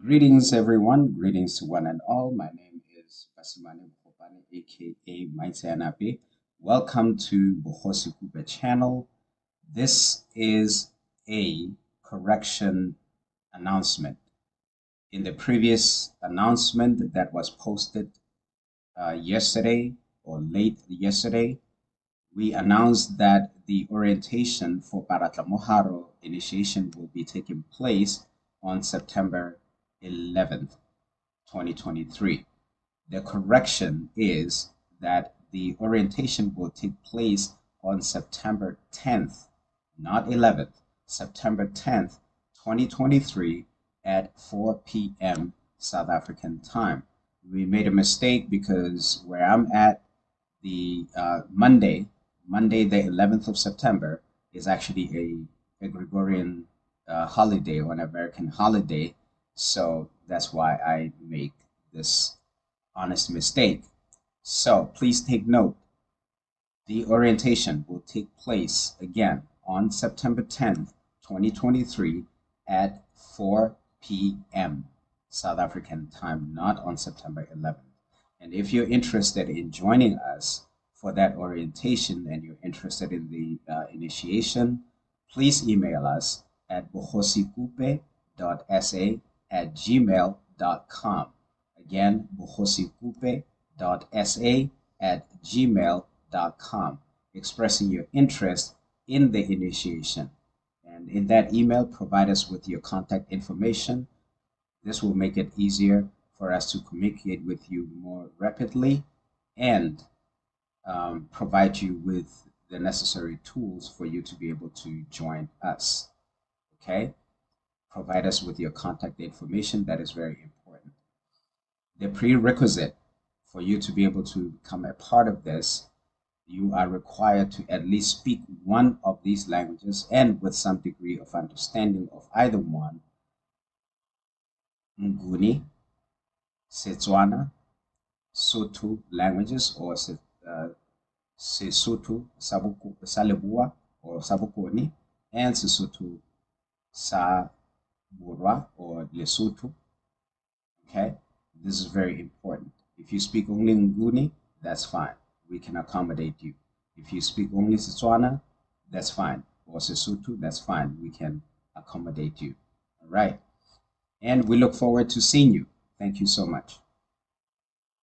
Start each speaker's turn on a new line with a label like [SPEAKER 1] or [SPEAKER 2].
[SPEAKER 1] Greetings, everyone. Greetings to one and all. My name is Basimane Bukopane, aka Maite. Welcome to Bohosi Kube channel. This is a correction announcement. In the previous announcement that was posted yesterday or late yesterday, we announced that the orientation for Paratla Haro initiation will be taking place on September 11th, 2023. The correction is that the orientation will take place on September 10th, not 11th, September 10th, 2023 at 4 p.m. South African time. We made a mistake because where I'm at, the Monday the 11th of September is actually a Gregorian holiday or an American holiday. So that's why I make this honest mistake. So please take note. The orientation will take place again on September 10th, 2023 at 4 p.m. South African time, not on September 11th. And if you're interested in joining us for that orientation and you're interested in the initiation, please email us at bohosikupe.sa@gmail.com. Again, bohosikupe.sa@gmail.com, expressing your interest in the initiation. And in that email, provide us with your contact information. This will make it easier for us to communicate with you more rapidly and provide you with the necessary tools for you to be able to join us. Okay? Provide us with your contact information. That is very important. The prerequisite for you to be able to become a part of this, you are required to at least speak one of these languages and with some degree of understanding of either one: Nguni, Setswana, Sotho languages, or Sesotho sa Leboa or sa Bokone, and Sesotho sa Borwa or Lesotho. Okay, this is very important. If you speak only Nguni, that's fine. We can accommodate you. If you speak only Setswana, that's fine. Or Sesotho, that's fine. We can accommodate you. All right. And we look forward to seeing you. Thank you so much.